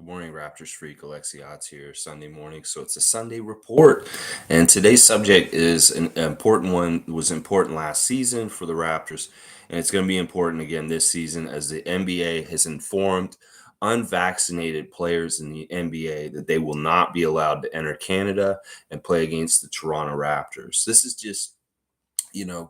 Good morning, Raptors freak. Alexiot's here Sunday morning. So it's a Sunday report. And today's subject is an important one. It was important last season for the Raptors. And it's going to be important again this season as the NBA has informed unvaccinated players in the NBA that they will not be allowed to enter Canada and play against the Toronto Raptors. This is just,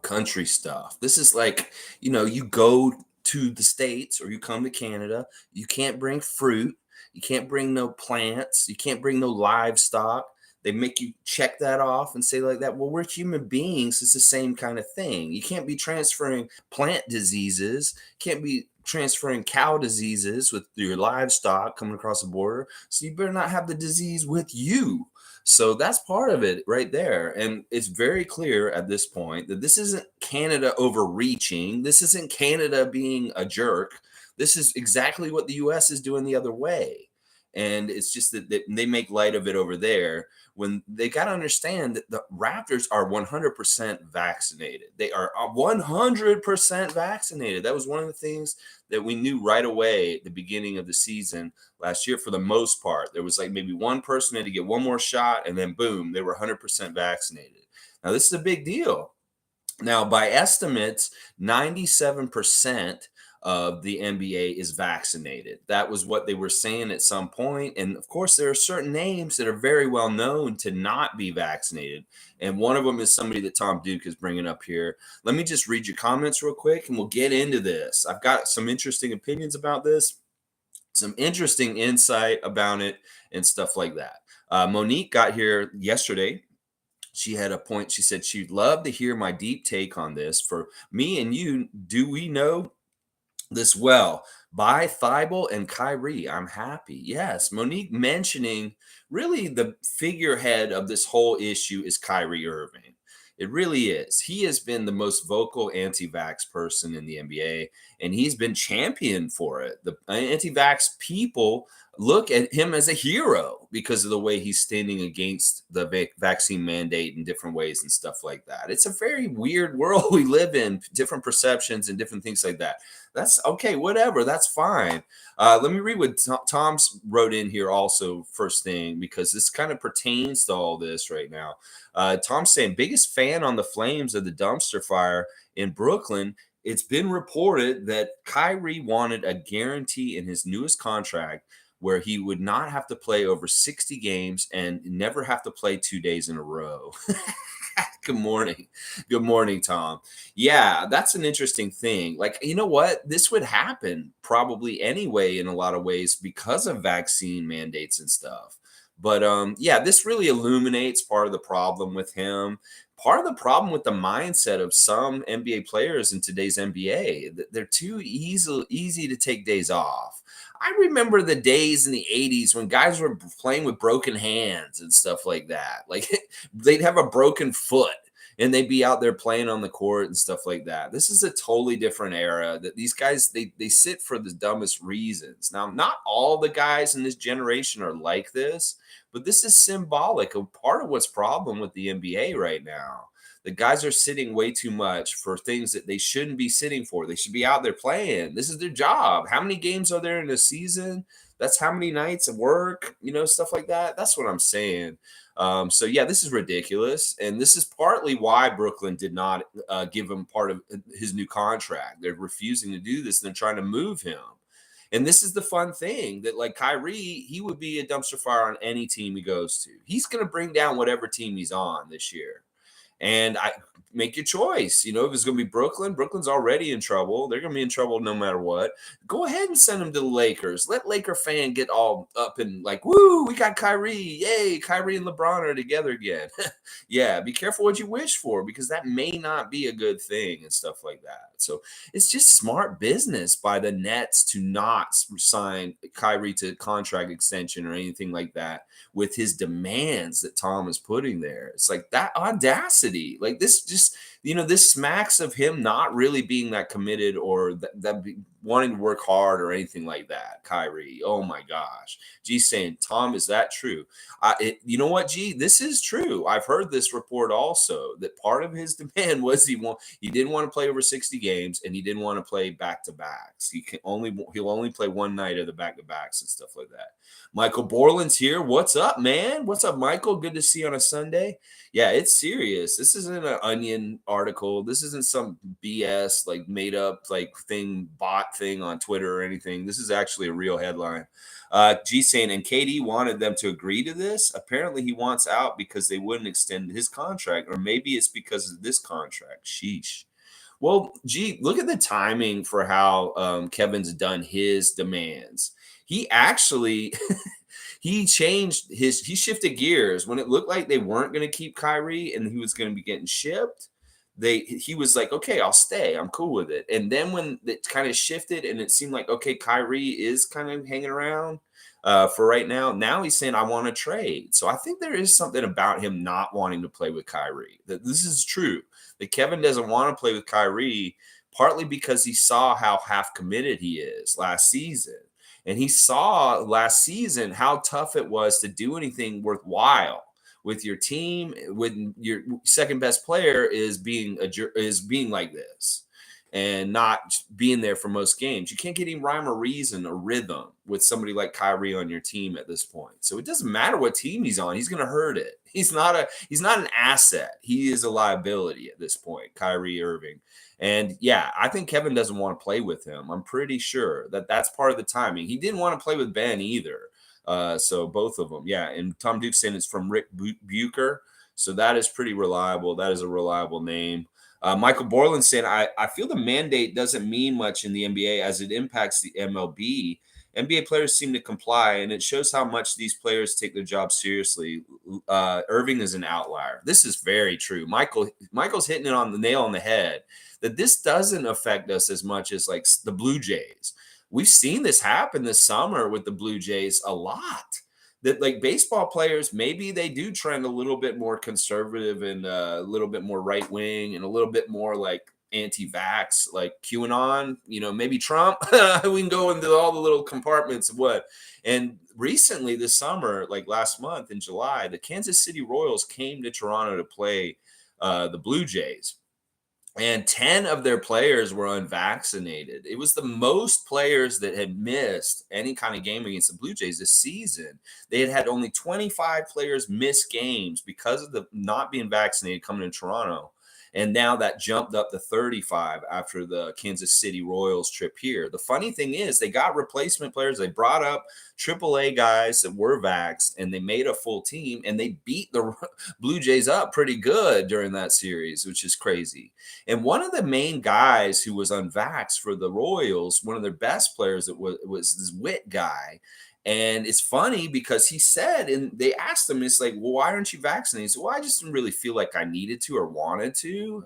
country stuff. This is like, you go to the States or you come to Canada, you can't bring fruit. You can't bring no plants. You can't bring no livestock. They make you check that off and say like that, well, we're human beings. It's the same kind of thing. You can't be transferring plant diseases. Can't be transferring cow diseases with your livestock coming across the border. So you better not have the disease with you. So that's part of it right there. And it's very clear at this point that this isn't Canada overreaching. This isn't Canada being a jerk. This is exactly what the US is doing the other way. And it's just that they make light of it over there when they got to understand that the Raptors are 100% vaccinated. They are 100% vaccinated. That was one of the things that we knew right away at the beginning of the season last year for the most part. There was like maybe one person had to get one more shot, and then boom, they were 100% vaccinated. Now, this is a big deal. Now, by estimates, 97% of the NBA is vaccinated. That was what they were saying at some point. And of course, there are certain names that are very well known to not be vaccinated. And one of them is somebody that Tom Duke is bringing up here. Let me just read your comments real quick and we'll get into this. I've got some interesting opinions about this, some interesting insight about it and stuff like that. Monique got here yesterday. She had a point. She said she'd love to hear my deep take on this. For me and you, do we know this well? By Thybulle and Kyrie, I'm happy. Yes, Monique mentioning really the figurehead of this whole issue is Kyrie Irving. It really is. He has been the most vocal anti-vax person in the NBA, and he's been championed for it. The anti-vax people look at him as a hero because of the way he's standing against the vaccine mandate in different ways and stuff like that. It's a very weird world we live in, different perceptions and different things like that. That's okay, whatever, that's fine. Let me read what Tom's wrote in here also first thing, because this kind of pertains to all this right now. Tom's saying, biggest fan on the flames of the dumpster fire in Brooklyn. It's been reported that Kyrie wanted a guarantee in his newest contract where he would not have to play over 60 games and never have to play 2 days in a row. Good morning. Good morning, Tom. Yeah, that's an interesting thing. Like, you know what? This would happen probably anyway in a lot of ways because of vaccine mandates and stuff. But yeah, this really illuminates part of the problem with him. Part of the problem with the mindset of some NBA players in today's NBA, they're too easy to take days off. I remember the days in the 80s when guys were playing with broken hands and stuff like that. Like they'd have a broken foot and they'd be out there playing on the court and stuff like that. This is a totally different era that these guys, they sit for the dumbest reasons. Now, not all the guys in this generation are like this, but this is symbolic of part of what's problem with the NBA right now. The guys are sitting way too much for things that they shouldn't be sitting for. They should be out there playing. This is their job. How many games are there in a season? That's how many nights of work, stuff like that. That's what I'm saying. So, yeah, this is ridiculous. And this is partly why Brooklyn did not give him part of his new contract. They're refusing to do this. And they're trying to move him. And this is the fun thing that, like Kyrie, he would be a dumpster fire on any team he goes to. He's going to bring down whatever team he's on this year. And I make your choice. If it's going to be Brooklyn, Brooklyn's already in trouble. They're going to be in trouble no matter what. Go ahead and send him to the Lakers. Let Laker fan get all up and like, woo, we got Kyrie. Yay, Kyrie and LeBron are together again. Yeah, be careful what you wish for because that may not be a good thing and stuff like that. So it's just smart business by the Nets to not sign Kyrie to contract extension or anything like that with his demands that Tom is putting there. It's like that audacity. Like this just this smacks of him not really being that committed or wanting to work hard or anything like that. Kyrie, oh my gosh. G saying, Tom, is that true? You know what, G? This is true. I've heard this report also that part of his demand was he didn't want to play over 60 games and he didn't want to play back to backs. He'll only play one night of the back to backs and stuff like that. Michael Borland's here. What's up, man? What's up, Michael? Good to see you on a Sunday. Yeah, it's serious. This isn't an Onion article. This isn't some BS like made up like bot thing on Twitter or anything. This is actually a real headline. G saying, and KD wanted them to agree to this. Apparently, he wants out because they wouldn't extend his contract, or maybe it's because of this contract. Sheesh. Well, G, look at the timing for how Kevin's done his demands. He actually he shifted gears when it looked like they weren't going to keep Kyrie and he was going to be getting shipped. He was like, okay, I'll stay. I'm cool with it. And then when it kind of shifted and it seemed like, okay, Kyrie is kind of hanging around for right now. Now he's saying, I want to trade. So I think there is something about him not wanting to play with Kyrie. That this is true. That Kevin doesn't want to play with Kyrie, partly because he saw how half committed he is last season. And he saw last season how tough it was to do anything worthwhile with your team, when your second best player is being like this and not being there for most games. You can't get any rhyme or reason or rhythm with somebody like Kyrie on your team at this point. So it doesn't matter what team he's on. He's going to hurt it. He's not an asset. He is a liability at this point, Kyrie Irving. And yeah, I think Kevin doesn't want to play with him. I'm pretty sure that that's part of the timing. He didn't want to play with Ben either. So both of them, yeah. And Tom Duke saying it's from Rick Bucher. So that is pretty reliable. That is a reliable name. Michael Borland saying, I feel the mandate doesn't mean much in the NBA as it impacts the MLB. NBA players seem to comply, and it shows how much these players take their job seriously. Irving is an outlier. This is very true. Michael's hitting it on the nail on the head, that this doesn't affect us as much as like the Blue Jays. We've seen this happen this summer with the Blue Jays a lot. That like baseball players, maybe they do trend a little bit more conservative and a little bit more right wing and a little bit more like anti-vax, like QAnon, maybe Trump. We can go into all the little compartments of what. And recently this summer, like last month in July, the Kansas City Royals came to Toronto to play the Blue Jays. And 10 of their players were unvaccinated. It was the most players that had missed any kind of game against the Blue Jays this season. They had only 25 players miss games because of the not being vaccinated coming to Toronto. And now that jumped up to 35 after the Kansas City Royals trip here. The funny thing is they got replacement players. They brought up AAA guys that were vaxxed, and they made a full team, and they beat the Blue Jays up pretty good during that series, which is crazy. And one of the main guys who was unvaxxed for the Royals, one of their best players, that was this Witt guy. And it's funny because he said, and they asked him, it's like, well, why aren't you vaccinated? He said, well, I just didn't really feel like I needed to or wanted to.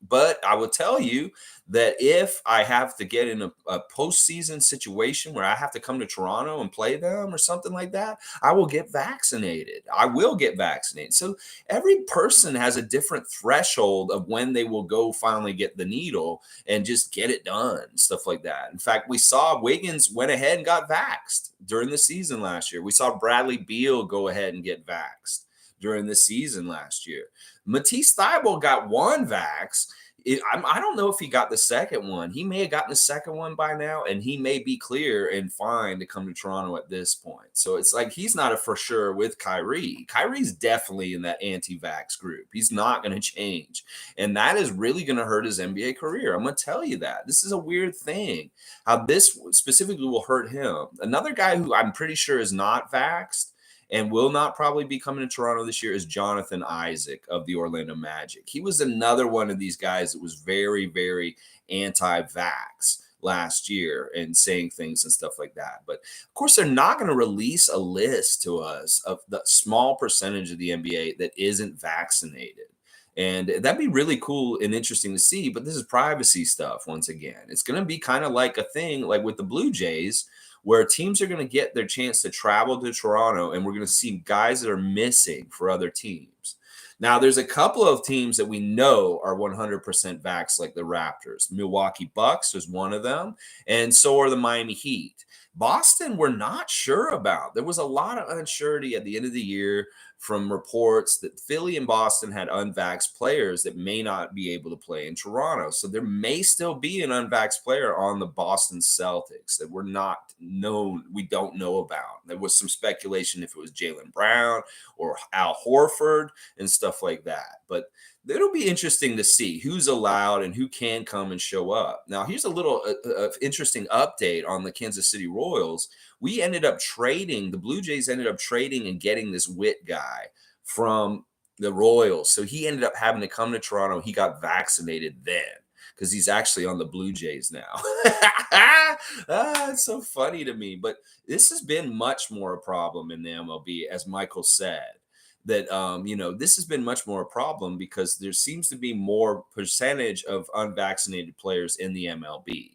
But I will tell you that if I have to get in a postseason situation where I have to come to Toronto and play them or something like that, I will get vaccinated. I will get vaccinated. So every person has a different threshold of when they will go finally get the needle and just get it done, stuff like that. In fact, we saw Wiggins went ahead and got vaxxed during the season last year. We saw Bradley Beal go ahead and get vaxxed during the season last year. Matisse Thybulle got one vax. I don't know if he got the second one. He may have gotten the second one by now, and he may be clear and fine to come to Toronto at this point. So it's like he's not a for sure with Kyrie. Kyrie's definitely in that anti-vax group. He's not going to change. And that is really going to hurt his NBA career. I'm going to tell you that. This is a weird thing, how this specifically will hurt him. Another guy who I'm pretty sure is not vaxxed and will not probably be coming to Toronto this year is Jonathan Isaac of the Orlando Magic. He was another one of these guys that was very, very anti-vax last year and saying things and stuff like that. But of course, they're not going to release a list to us of the small percentage of the NBA that isn't vaccinated. And that'd be really cool and interesting to see. But this is privacy stuff once again. It's going to be kind of like a thing like with the Blue Jays, where teams are going to get their chance to travel to Toronto, and we're going to see guys that are missing for other teams. Now, there's a couple of teams that we know are 100% vax, like the Raptors. Milwaukee Bucks is one of them, and so are the Miami Heat. Boston, we're not sure about. There was a lot of uncertainty at the end of the year from reports that Philly and Boston had unvaxxed players that may not be able to play in Toronto. So there may still be an unvaxxed player on the Boston Celtics that we're not known, we don't know about. There was some speculation if it was Jaylen Brown or Al Horford and stuff like that. But it'll be interesting to see who's allowed and who can come and show up. Now, here's a little interesting update on the Kansas City Royals. We ended up trading, the Blue Jays ended up trading and getting this Witt guy from the Royals. So he ended up having to come to Toronto. He got vaccinated then because he's actually on the Blue Jays now. It's so funny to me. But this has been much more a problem in the MLB, as Michael said. That this has been much more a problem because there seems to be more percentage of unvaccinated players in the MLB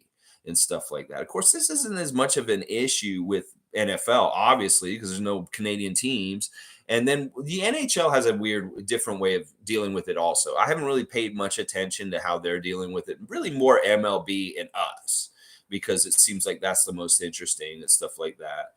and stuff like that. Of course, this isn't as much of an issue with NFL, obviously, because there's no Canadian teams. And then the NHL has a weird, different way of dealing with it also. I haven't really paid much attention to how they're dealing with it. Really more MLB and us, because it seems like that's the most interesting and stuff like that.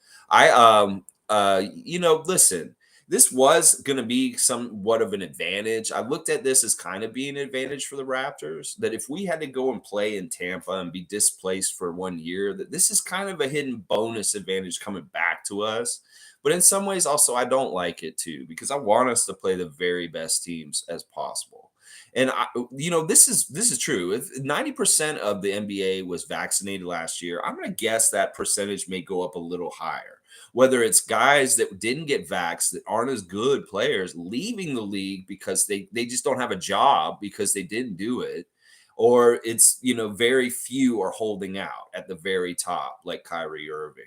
Listen, this was going to be somewhat of an advantage. I looked at this as kind of being an advantage for the Raptors, that if we had to go and play in Tampa and be displaced for 1 year, that this is kind of a hidden bonus advantage coming back to us. But in some ways also, I don't like it too, because I want us to play the very best teams as possible. And this is true. If 90% of the NBA was vaccinated last year, I'm going to guess that percentage may go up a little higher. Whether it's guys that didn't get vaxxed that aren't as good players leaving the league because they just don't have a job because they didn't do it, or it's very few are holding out at the very top, like Kyrie Irving.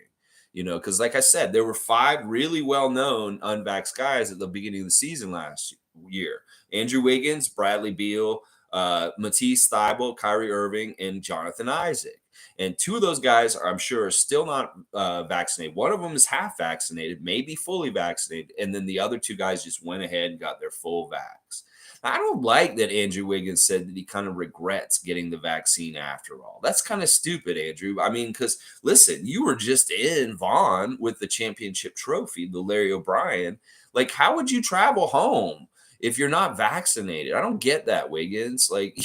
Because like I said, there were 5 really well-known unvaxxed guys at the beginning of the season last year: Andrew Wiggins, Bradley Beal, Matisse Thybulle, Kyrie Irving, and Jonathan Isaac. And 2 of those guys, I'm sure, are still not vaccinated. One of them is half vaccinated, maybe fully vaccinated. And then the other 2 guys just went ahead and got their full vax. I don't like that Andrew Wiggins said that he kind of regrets getting the vaccine after all. That's kind of stupid, Andrew. I mean, because listen, you were just in Vaughn with the championship trophy, the Larry O'Brien. Like, how would you travel home if you're not vaccinated? I don't get that, Wiggins. Like,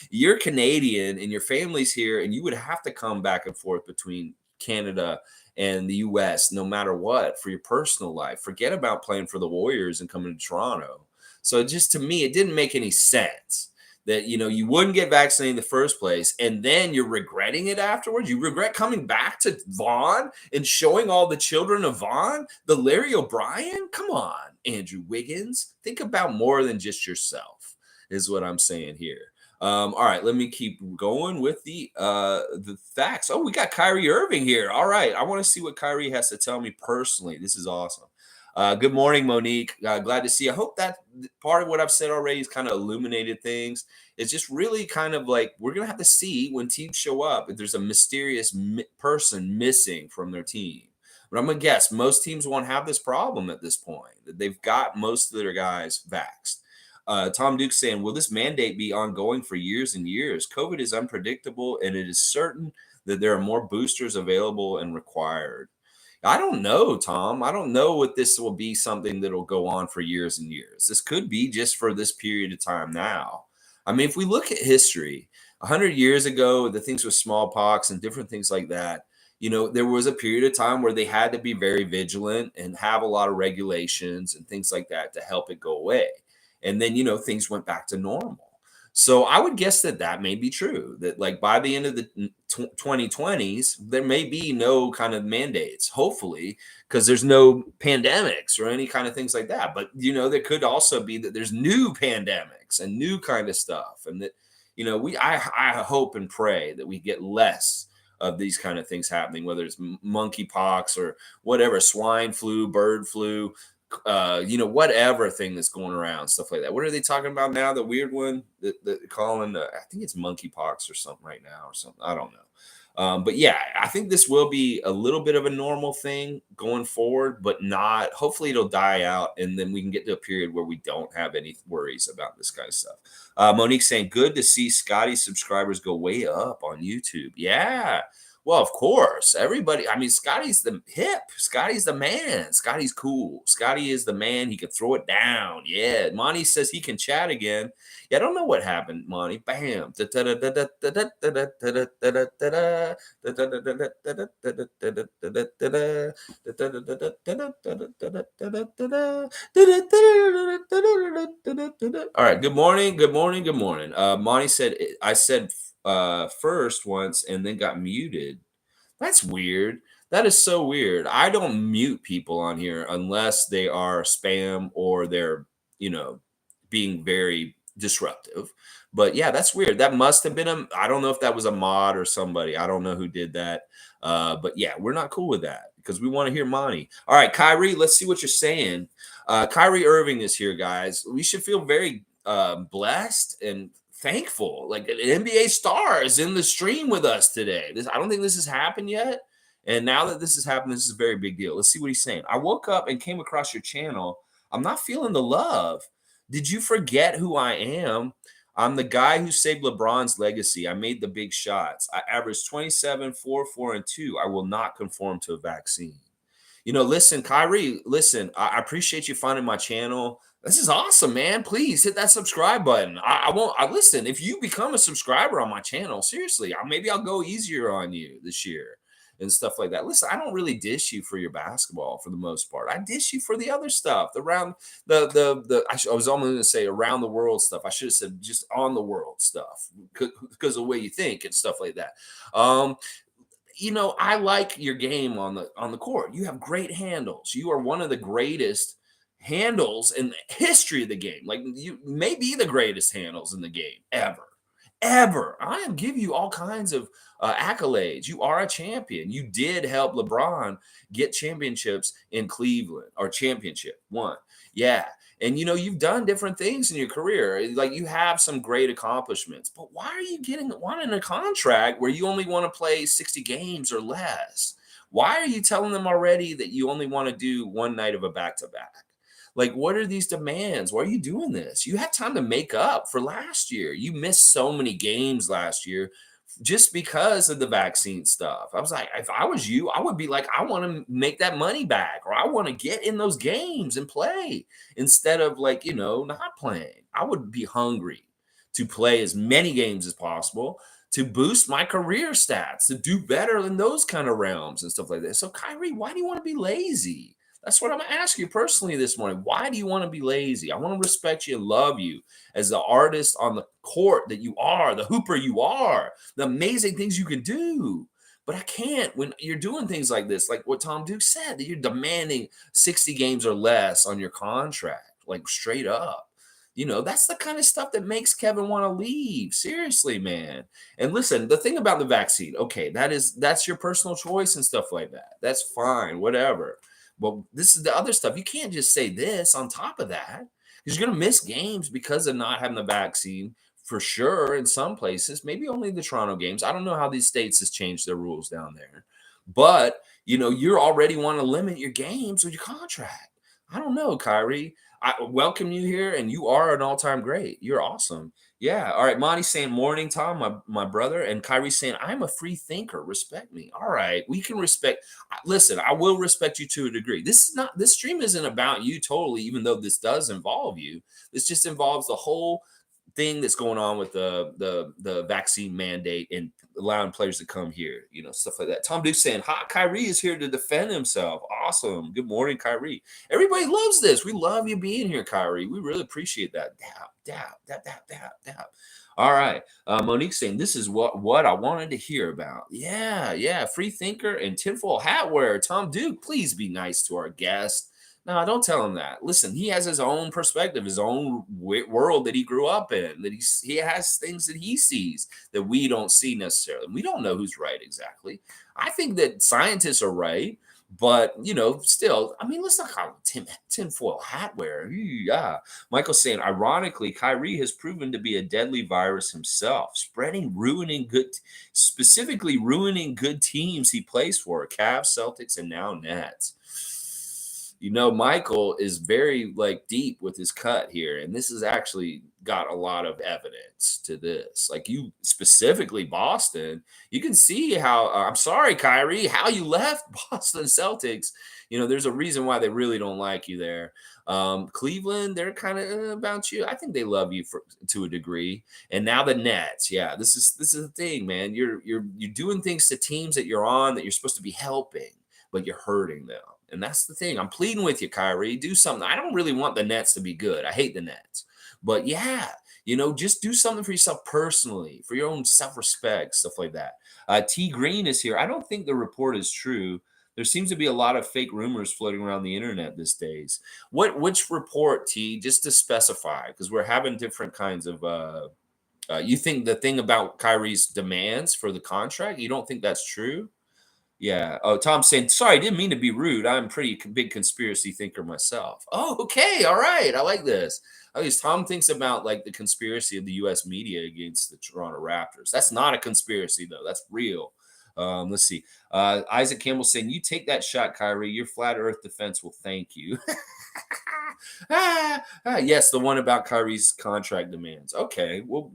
you're Canadian and your family's here, and you would have to come back and forth between Canada and the US no matter what for your personal life. Forget about playing for the Warriors and coming to Toronto. So just to me, it didn't make any sense that, you wouldn't get vaccinated in the first place, and then you're regretting it afterwards. You regret coming back to Vaughn and showing all the children of Vaughn the Larry O'Brien? Come on, Andrew Wiggins. Think about more than just yourself, is what I'm saying here. All right, let me keep going with the facts. Oh, we got Kyrie Irving here. All right, I want to see what Kyrie has to tell me personally. This is awesome. Good morning, Monique. Glad to see you. I hope that part of what I've said already has kind of illuminated things. It's just really kind of like we're going to have to see when teams show up if there's a mysterious person missing from their team. But I'm going to guess most teams won't have this problem at this point, that they've got most of their guys vaxxed. Tom Duke saying, will this mandate be ongoing for years and years? COVID is unpredictable, and it is certain that there are more boosters available and required. I don't know, Tom. I don't know if this will be something that'll go on for years and years. This could be just for this period of time now. I mean, if we look at history, 100 years ago, the things with smallpox and different things like that, there was a period of time where they had to be very vigilant and have a lot of regulations and things like that to help it go away. And then, things went back to normal. So I would guess that may be true, that like by the end of the 2020s, there may be no kind of mandates, hopefully, because there's no pandemics or any kind of things like that. But, there could also be that there's new pandemics and new kind of stuff. And that, I hope and pray that we get less of these kind of things happening, whether it's monkeypox or whatever, swine flu, bird flu, whatever thing that's going around, stuff like that. What are they talking about now? The weird one that calling, I think it's monkeypox or something right now or something. I don't know. But yeah, I think this will be a little bit of a normal thing going forward, but not. Hopefully, it'll die out, and then we can get to a period where we don't have any worries about this kind of stuff. Monique saying, "Good to see Scotty's subscribers go way up on YouTube." Yeah. Well, of course, everybody. I mean, Scotty's the hip. Scotty's the man. Scotty's cool. Scotty is the man. He can throw it down. Yeah. Monty says he can chat again. Yeah, I don't know what happened, Monty. Bam. All right. Good morning. Good morning. Good morning. Monty said, I said first once and then got muted. That's weird. That is so weird. I don't mute people on here unless they are spam or they're, you know, being very disruptive. But yeah, that's weird. That must have been I don't know if that was a mod or somebody. I don't know who did that. But yeah, we're not cool with that because we want to hear Monty. All right, Kyrie, let's see what you're saying. Kyrie Irving is here, guys. We should feel very blessed and thankful. Like an NBA star is in the stream with us today. I don't think this has happened yet. And now that this has happened, this is a very big deal. Let's see what he's saying. I woke up and came across your channel. I'm not feeling the love. Did you forget who I am? I'm the guy who saved LeBron's legacy. I made the big shots. I averaged 27, 4, 4, and 2. I will not conform to a vaccine. Listen, Kyrie, listen, I appreciate you finding my channel. This is awesome, man. Please hit that subscribe button. I won't. Listen. If you become a subscriber on my channel, seriously, maybe I'll go easier on you this year and stuff like that. Listen, I don't really dish you for your basketball for the most part. I dish you for the other stuff, I was almost going to say around the world stuff. I should have said just on the world stuff because of the way you think and stuff like that. I like your game on the court. You have great handles. You are one of the greatest handles in the history of the game. Like you may be the greatest handles in the game ever. I am giving you all kinds of accolades. You are a champion. You did help LeBron get championships in Cleveland, or championship one. Yeah. And you've done different things in your career. Like you have some great accomplishments. But why are you wanting a contract where you only want to play 60 games or less? Why are you telling them already that you only want to do one night of a back-to-back? Like, what are these demands? Why are you doing this? You had time to make up for last year. You missed so many games last year just because of the vaccine stuff. I was like, if I was you, I would be like, I want to make that money back, or I want to get in those games and play instead of not playing. I would be hungry to play as many games as possible to boost my career stats, to do better in those kind of realms and stuff like that. So, Kyrie, why do you want to be lazy? That's what I'm going to ask you personally this morning. Why do you want to be lazy? I want to respect you and love you as the artist on the court that you are, the hooper you are, the amazing things you can do. But I can't when you're doing things like this, like what Tom Duke said, that you're demanding 60 games or less on your contract, like straight up. That's the kind of stuff that makes Kevin want to leave. Seriously, man. And listen, the thing about the vaccine, okay, that's your personal choice and stuff like that. That's fine, whatever. Well, this is the other stuff. You can't just say this on top of that because you're going to miss games because of not having the vaccine for sure in some places, maybe only the Toronto games. I don't know how these states has changed their rules down there, but you're already want to limit your games with your contract. I don't know, Kyrie. I welcome you here, and you are an all-time great. You're awesome. Yeah. All right. Monty saying morning, Tom, my brother, and Kyrie saying I'm a free thinker. Respect me. All right. We can respect. Listen, I will respect you to a degree. This stream isn't about you totally, even though this does involve you. This just involves the whole thing that's going on with the vaccine mandate and allowing players to come here, stuff like that. Tom Duke saying, "Hot Kyrie is here to defend himself." Awesome. Good morning, Kyrie. Everybody loves this. We love you being here, Kyrie. We really appreciate that. Dap. All right. Monique saying, "This is what I wanted to hear about." Yeah. Free thinker and tinfoil hat wearer. Tom Duke, please be nice to our guest. No, don't tell him that. Listen, he has his own perspective, his own world that he grew up in, that he has things that he sees that we don't see necessarily. We don't know who's right exactly. I think that scientists are right, But, still, I mean, let's not call it tinfoil hat wearer. Yeah. Michael's saying, ironically, Kyrie has proven to be a deadly virus himself, specifically ruining good teams he plays for, Cavs, Celtics, and now Nets. Michael is very deep with his cut here, and this has actually got a lot of evidence to this. Like you specifically Boston, you can see how I'm sorry, Kyrie, how you left Boston Celtics. There's a reason why they really don't like you there. Cleveland, they're kind of about you. I think they love you to a degree. And now the Nets, yeah, this is the thing, man. You're doing things to teams that you're on that you're supposed to be helping, but you're hurting them. And that's the thing. I'm pleading with you, Kyrie. Do something. I don't really want the Nets to be good. I hate the Nets. But yeah, just do something for yourself personally, for your own self-respect, stuff like that. T Green is here. I don't think the report is true. There seems to be a lot of fake rumors floating around the internet these days. Which report, T, just to specify, because we're having different kinds of you think the thing about Kyrie's demands for the contract, you don't think that's true? Yeah. Oh, Tom's saying, sorry, I didn't mean to be rude. I'm a pretty big conspiracy thinker myself. Oh, okay. All right. I like this. At least Tom thinks about the conspiracy of the U.S. media against the Toronto Raptors. That's not a conspiracy, though. That's real. Let's see. Isaac Campbell saying, you take that shot, Kyrie. Your flat earth defense will thank you. Yes, the one about Kyrie's contract demands. Okay. Well,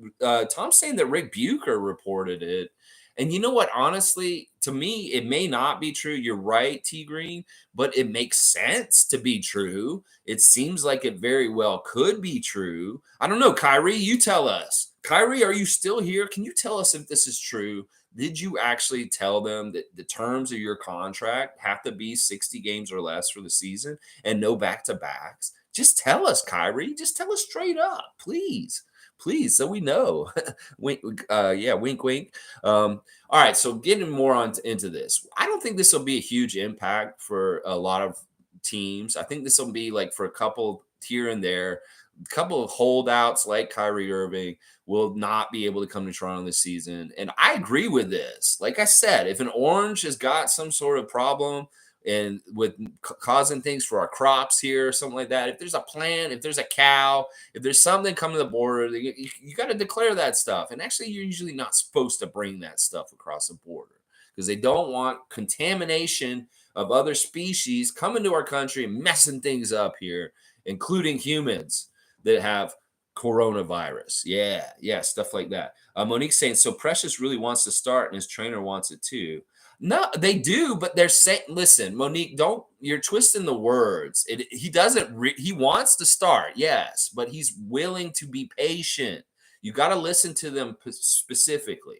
Tom's saying that Rick Bucher reported it. And you know what? Honestly, to me, it may not be true. You're right, T Green, but it makes sense to be true. It seems like it very well could be true. I don't know, Kyrie, you tell us. Kyrie, are you still here? Can you tell us if this is true? Did you actually tell them that the terms of your contract have to be 60 games or less for the season and no back-to-backs? Just tell us, Kyrie. Just tell us straight up, please. Please, so we know. Wink, yeah, wink, wink. All right, so getting more into this, I don't think this will be a huge impact for a lot of teams. I think this will be for a couple here and there. A couple of holdouts like Kyrie Irving will not be able to come to Toronto this season. And I agree with this. Like I said, if an orange has got some sort of problem and with causing things for our crops here, or something like that, if there's a plant, if there's a cow, if there's something coming to the border, you got to declare that stuff. And actually, you're usually not supposed to bring that stuff across the border because they don't want contamination of other species coming to our country and messing things up here, including humans that have coronavirus. Yeah, stuff like that. Monique's saying, so Precious really wants to start and his trainer wants it too. No, they do, but they're saying, listen, Monique, you're twisting the words. He doesn't, he wants to start, yes, but he's willing to be patient. You got to listen to them specifically.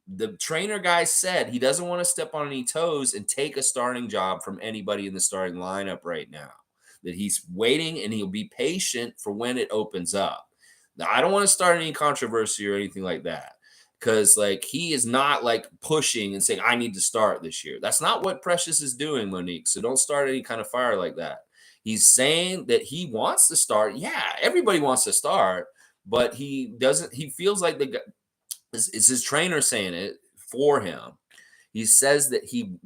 The trainer guy said he doesn't want to step on any toes and take a starting job from anybody in the starting lineup right now. That he's waiting and he'll be patient for when it opens up. Now, I don't want to start any controversy or anything like that because he is not pushing and saying, I need to start this year. That's not what Precious is doing, Monique. So don't start any kind of fire like that. He's saying that he wants to start. Yeah, everybody wants to start, but he doesn't. He feels like it's his trainer saying it for him. He says that he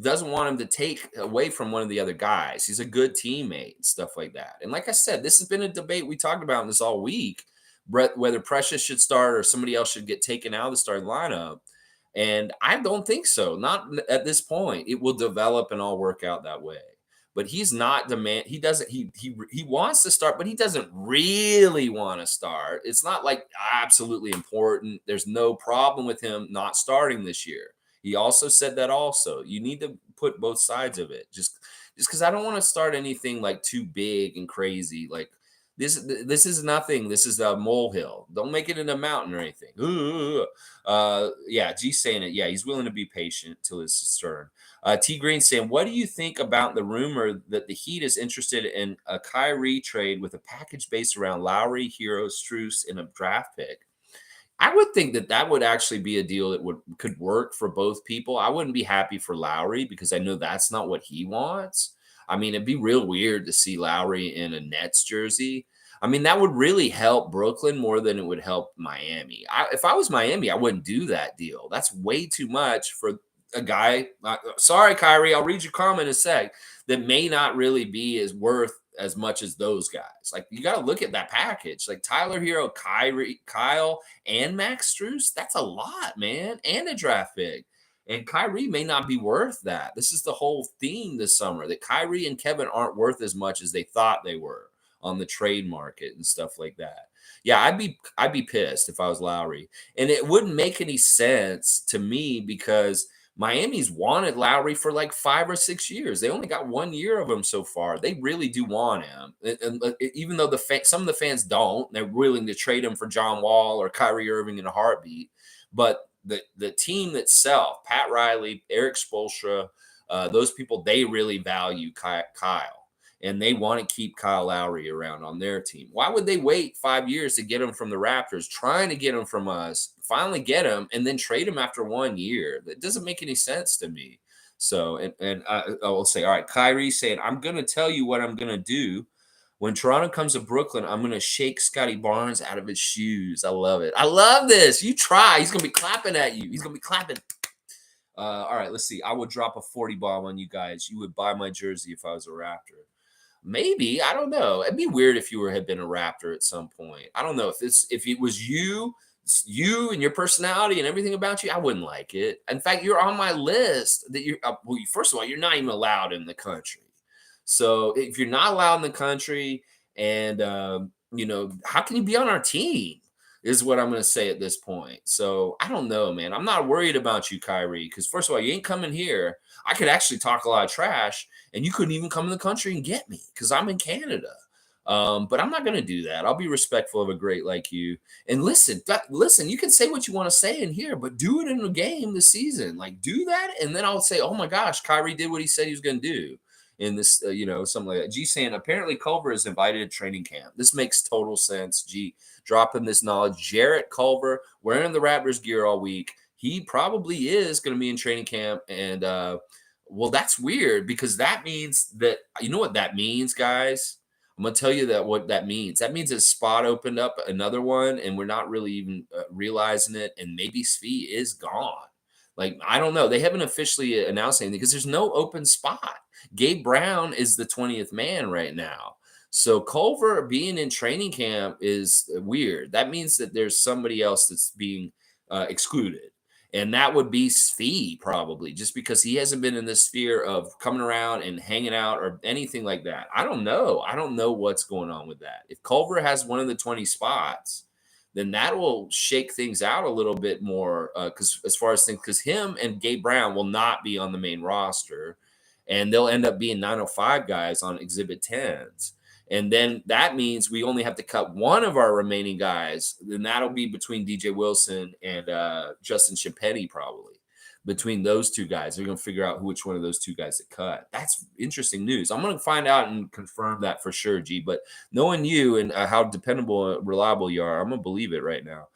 doesn't want him to take away from one of the other guys. He's a good teammate and stuff like that. And like I said, this has been a debate we talked about this all week, whether Precious should start or somebody else should get taken out of the starting lineup. And I don't think so. Not at this point. It will develop and all work out that way. But he's not he doesn't he wants to start, but he doesn't really want to start. It's not absolutely important. There's no problem with him not starting this year. He also said that also. You need to put both sides of it. Just because I don't want to start anything too big and crazy. This is nothing. This is a molehill. Don't make it in a mountain or anything. Yeah, G's saying it. Yeah, he's willing to be patient till his turn. T Green saying, what do you think about the rumor that the Heat is interested in a Kyrie trade with a package based around Lowry, Hero, Strus, and a draft pick? I would think that would actually be a deal that could work for both people. I wouldn't be happy for Lowry because I know that's not what he wants. I mean, it'd be real weird to see Lowry in a Nets jersey. I mean, that would really help Brooklyn more than it would help Miami. If I was Miami, I wouldn't do that deal. That's way too much for a guy. Sorry, Kyrie, I'll read your comment in a sec. That may not really be as worth as much as those guys. Like you got to look at that package. Like Tyler Hero, Kyrie, Kyle, and Max Strus. That's a lot, man, and a draft pick. And Kyrie may not be worth that. This is the whole theme this summer that Kyrie and Kevin aren't worth as much as they thought they were on the trade market and stuff like that. Yeah, I'd be pissed if I was Lowry. And it wouldn't make any sense to me because Miami's wanted Lowry for like 5 or 6 years. They only got 1 year of him so far. They really do want him. And even though some of the fans don't, they're willing to trade him for John Wall or Kyrie Irving in a heartbeat. But the team itself, Pat Riley, Eric Spoelstra, those people, they really value Kyle. And they want to keep Kyle Lowry around on their team. Why would they wait 5 years to get him from the Raptors, trying to get him from us, finally get him, and then trade him after 1 year? That doesn't make any sense to me. So, and I will say, all right, Kyrie saying, I'm going to tell you what I'm going to do. When Toronto comes to Brooklyn, I'm going to shake Scotty Barnes out of his shoes. I love it. I love this. You try. He's going to be clapping at you. He's going to be clapping. All right, let's see. I would drop a 40 bomb on you guys. You would buy my jersey if I was a Raptor. Maybe, I don't know. It'd be weird if you had been a Raptor at some point. I don't know if it was you and your personality and everything about you, I wouldn't like it. In fact, you're on my list that you're well, first of all, you're not even allowed in the country. So if you're not allowed in the country, and how can you be on our team? Is what I'm going to say at this point. So I don't know, man. I'm not worried about you, Kyrie, because first of all, you ain't coming here. I could actually talk a lot of trash, and you couldn't even come in the country and get me because I'm in Canada. But I'm not going to do that. I'll be respectful of a great like you. And listen, you can say what you want to say in here, but do it in a game this season. Like do that, and then I'll say, oh my gosh, Kyrie did what he said he was going to do in this, something like that. G saying apparently Culver is invited to training camp. This makes total sense. G dropping this knowledge. Jarrett Culver wearing the Raptors gear all week. He probably is going to be in training camp, and well, that's weird because that means that you know what that means, guys. I'm going to tell you what that means. That means a spot opened up, another one, and we're not really even realizing it. And maybe Svi is gone. Like, I don't know. They haven't officially announced anything because there's no open spot. Gabe Brown is the 20th man right now. So Culver being in training camp is weird. That means that there's somebody else that's being excluded. And that would be Svi probably, just because he hasn't been in the sphere of coming around and hanging out or anything like that. I don't know. I don't know what's going on with that. If Culver has one of the 20 spots, then that will shake things out a little bit more. Because as far as things, because him and Gabe Brown will not be on the main roster, and they'll end up being 905 guys on Exhibit 10s. And then that means we only have to cut one of our remaining guys. Then that'll be between DJ Wilson and Justin Schimpetti, probably. Between those two guys, they're going to figure out which one of those two guys to cut. That's interesting news. I'm going to find out and confirm that for sure, G. But knowing you and how dependable and reliable you are, I'm going to believe it right now.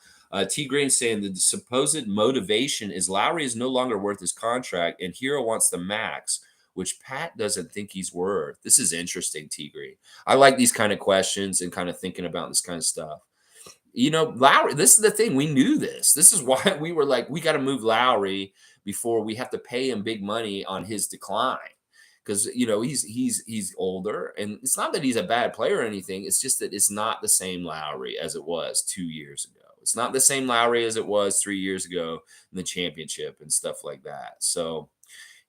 T. Green saying the supposed motivation is Lowry is no longer worth his contract and Hero wants the max, which Pat doesn't think he's worth. This is interesting, T. Green. I like these kind of questions and kind of thinking about this kind of stuff. Lowry, this is the thing. We knew this. This is why we were like, we got to move Lowry before we have to pay him big money on his decline. Because, he's older. And it's not that he's a bad player or anything. It's just that it's not the same Lowry as it was 2 years ago. It's not the same Lowry as it was 3 years ago in the championship and stuff like that. So,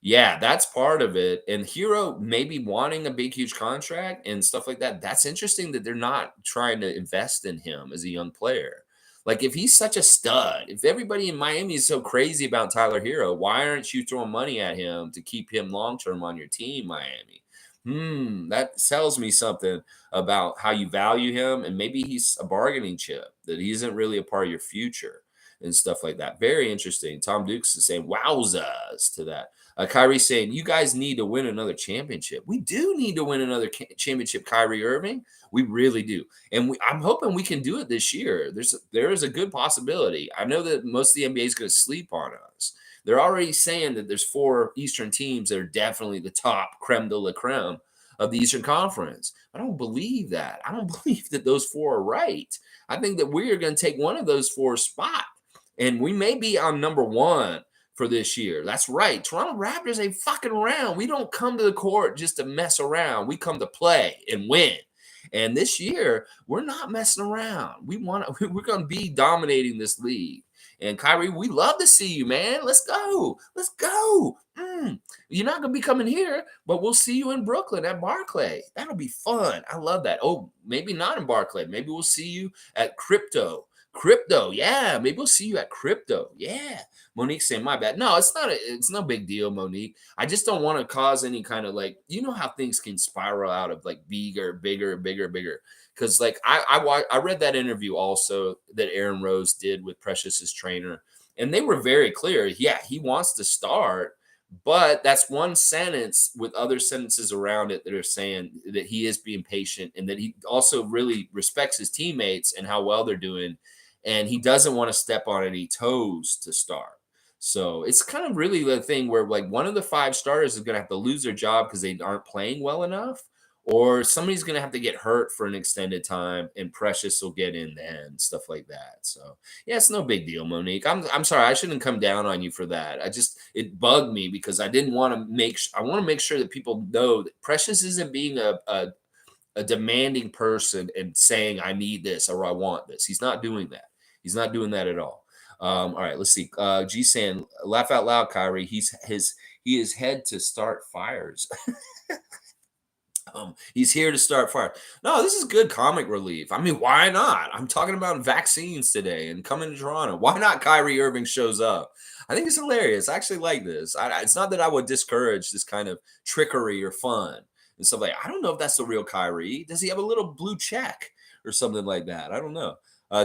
yeah, that's part of it. And Hero maybe wanting a big, huge contract and stuff like that. That's interesting that they're not trying to invest in him as a young player. Like, if he's such a stud, if everybody in Miami is so crazy about Tyler Hero, why aren't you throwing money at him to keep him long-term on your team, Miami? That tells me something about how you value him. And maybe he's a bargaining chip, that he isn't really a part of your future and stuff like that. Very interesting. Tom Dukes is saying, wowzas to that. Kyrie saying, you guys need to win another championship. We do need to win another championship, Kyrie Irving. We really do. And I'm hoping we can do it this year. There is a good possibility. I know that most of the NBA is going to sleep on us. They're already saying that there's 4 Eastern teams that are definitely the top creme de la creme of the Eastern Conference. I don't believe that. I don't believe that those 4 are right. I think that we are going to take one of those 4 spots. And we may be on number 1 for this year. That's right. Toronto Raptors ain't fucking around. We don't come to the court just to mess around. We come to play and win. And this year, we're not messing around. We're going to be dominating this league. And Kyrie, we love to see you, man. Let's go. Let's go. You're not going to be coming here, but we'll see you in Brooklyn at Barclay. That'll be fun. I love that. Oh, maybe not in Barclay. Maybe we'll see you at Crypto. Yeah. Maybe we'll see you at Crypto. Yeah. Monique saying, my bad. No, it's no big deal, Monique. I just don't want to cause any kind of like, you know how things can spiral out of like bigger. Because like I read that interview also that Aaron Rose did with Precious's trainer, and they were very clear. Yeah, he wants to start, but that's one sentence with other sentences around it that are saying that he is being patient and that he also really respects his teammates and how well they're doing, and he doesn't want to step on any toes to start. So it's kind of really the thing where like one of the 5 starters is going to have to lose their job because they aren't playing well enough, or somebody's going to have to get hurt for an extended time and Precious will get in then, stuff like that. So yeah, it's no big deal, Monique. I'm sorry. I shouldn't come down on you for that. It bugged me because I didn't want to I want to make sure that people know that Precious isn't being a demanding person and saying, I need this or I want this. He's not doing that. He's not doing that at all. All right, let's see. G saying, laugh out loud, Kyrie. He is head to start fires. He's here to start fire. No, this is good comic relief. I mean, why not? I'm talking about vaccines today and coming to Toronto. Why not Kyrie Irving shows up? I think it's hilarious. I actually like this. It's not that I would discourage this kind of trickery or fun and stuff like. I don't know if that's the real Kyrie. Does he have a little blue check or something like that? I don't know.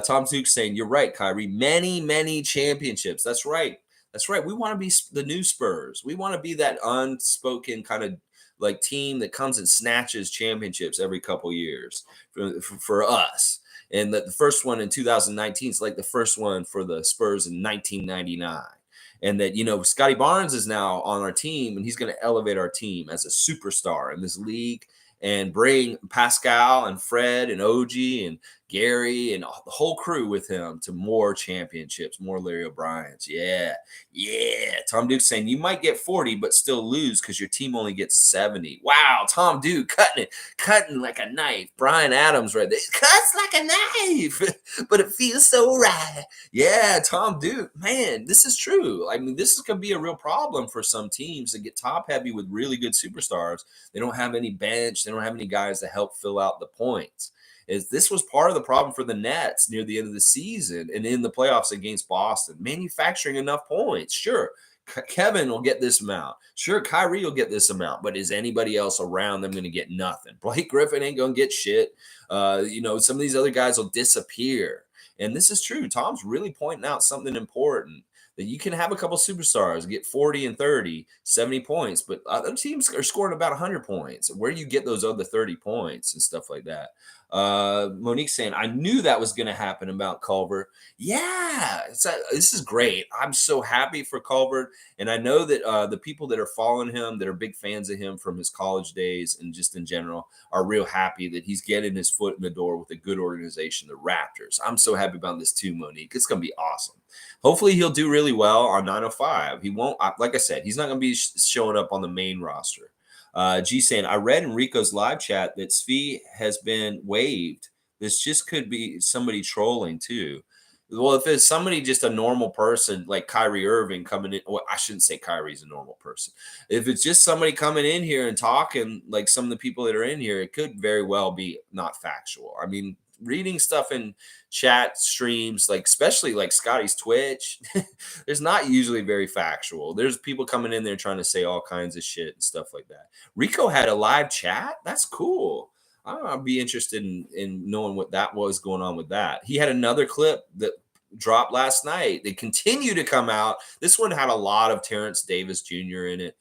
Tom Duke saying, you're right, Kyrie. Many championships. That's right. That's right. We want to be the new Spurs. We want to be that unspoken kind of like team that comes and snatches championships every couple years for us. And the first one in 2019 is like the first one for the Spurs in 1999. And that, you know, Scotty Barnes is now on our team and he's going to elevate our team as a superstar in this league and bring Pascal and Fred and OG and Gary and the whole crew with him to more championships, more Larry O'Brien's. Yeah. Tom Duke saying you might get 40, but still lose because your team only gets 70. Wow, Tom Duke cutting like a knife. Brian Adams right there. Cuts like a knife, but it feels so right. Yeah, Tom Duke, man, this is true. I mean, this is going to be a real problem for some teams that get top heavy with really good superstars. They don't have any bench. They don't have any guys to help fill out the points. This was part of the problem for the Nets near the end of the season and in the playoffs against Boston, manufacturing enough points. Sure, Kevin will get this amount. Sure, Kyrie will get this amount, but is anybody else around them going to get nothing? Blake Griffin ain't going to get shit. You know, some of these other guys will disappear. And this is true. Tom's really pointing out something important. That you can have a couple superstars get 40 and 30, 70 points, but other teams are scoring about 100 points. Where do you get those other 30 points and stuff like that? Monique saying, I knew that was going to happen about Culver. Yeah, this is great. I'm so happy for Culver. And I know that the people that are following him, that are big fans of him from his college days and just in general, are real happy that he's getting his foot in the door with a good organization, the Raptors. I'm so happy about this too, Monique. It's going to be awesome. Hopefully he'll do really well on 905. He won't, like I said, he's not going to be showing up on the main roster. G saying, I read in Rico's live chat that Svi has been waived. This just could be somebody trolling too. Well, if it's somebody just a normal person like Kyrie Irving coming in, well, I shouldn't say Kyrie's a normal person. If it's just somebody coming in here and talking like some of the people that are in here, it could very well be not factual. I mean, reading stuff in chat streams, like especially like Scotty's Twitch, there's not usually very factual. There's people coming in there trying to say all kinds of shit and stuff like that. Rico had a live chat. That's cool. I'd be interested in knowing what that was going on with that. He had another clip that dropped last night. They continue to come out. This one had a lot of Terrence Davis Jr. in it.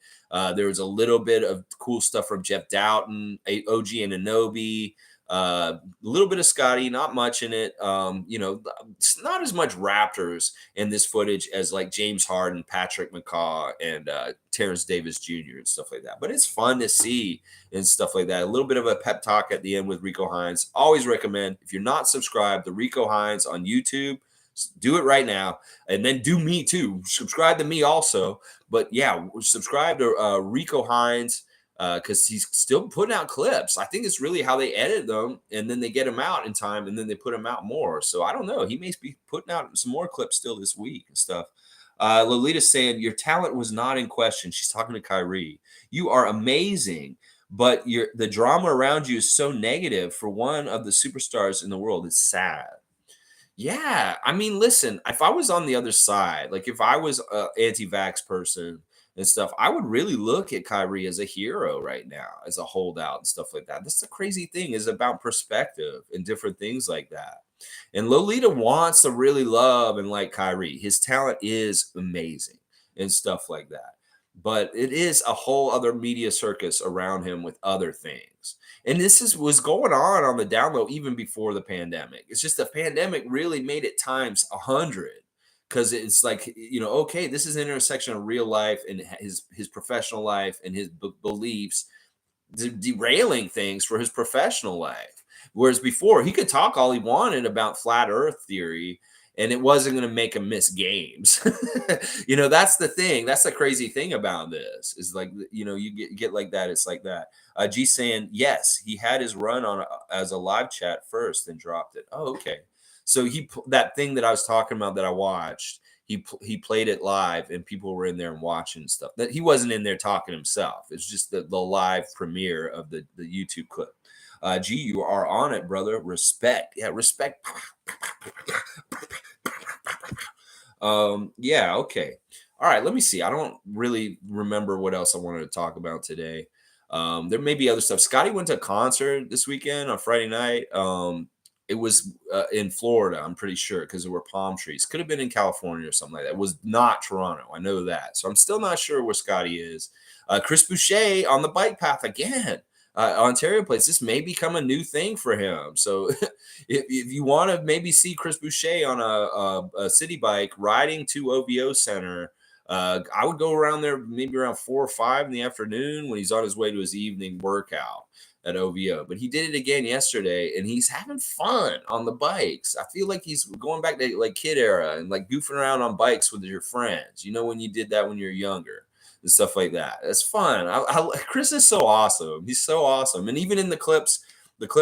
There was a little bit of cool stuff from Jeff Doughton, OG Anunoby, a little bit of Scotty, not much in it. You know, it's not as much Raptors in this footage as like James Harden, Patrick McCaw, and Terrence Davis Jr. and stuff like that. But it's fun to see and stuff like that. A little bit of a pep talk at the end with Rico Hines. Always recommend, if you're not subscribed, the Rico Hines on YouTube. Do it right now, and then do me too. Subscribe to me also. But yeah, subscribe to Rico Hines because he's still putting out clips. I think it's really how they edit them, and then they get them out in time, and then they put them out more. So I don't know. He may be putting out some more clips still this week and stuff. Lolita's saying your talent was not in question. She's talking to Kyrie. You are amazing, but the drama around you is so negative for one of the superstars in the world. It's sad. Yeah, I mean, listen, if I was on the other side, like if I was a anti-vax person and stuff, I would really look at Kyrie as a hero right now, as a holdout and stuff like that. That's the crazy thing is about perspective and different things like that. And Lolita wants to really love and like Kyrie. His talent is amazing and stuff like that. But it is a whole other media circus around him with other things. And was going on the down low even before the pandemic. It's just the pandemic really made it times 100 because it's like, okay, this is an intersection of real life and his professional life and his beliefs derailing things for his professional life. Whereas before, he could talk all he wanted about flat Earth theory, and it wasn't going to make him miss games. That's the thing. That's the crazy thing about this is like, you get like that. It's like that. G saying, yes, he had his run on as a live chat first and dropped it. Oh, okay. So that thing that I was talking about that I watched, he played it live and people were in there and watching stuff. That he wasn't in there talking himself. It's just the live premiere of the YouTube clip. G, you are on it, brother. Respect. Yeah, respect. Yeah, okay. All right, let me see. I don't really remember what else I wanted to talk about today. There may be other stuff. Scotty went to a concert this weekend on Friday night. It was in Florida, I'm pretty sure, because there were palm trees. Could have been in California or something like that. It was not Toronto. I know that. So I'm still not sure where Scotty is. Chris Boucher on the bike path again. Ontario plates. This may become a new thing for him. So if you want to maybe see Chris Boucher on a city bike riding to OVO Center, I would go around there maybe around 4 or 5 in the afternoon when he's on his way to his evening workout at OVO. But he did it again yesterday, and he's having fun on the bikes. I feel like he's going back to like kid era and like goofing around on bikes with your friends. When you did that when you were younger and stuff like that. It's fun. Chris is so awesome. He's so awesome. And even in the clip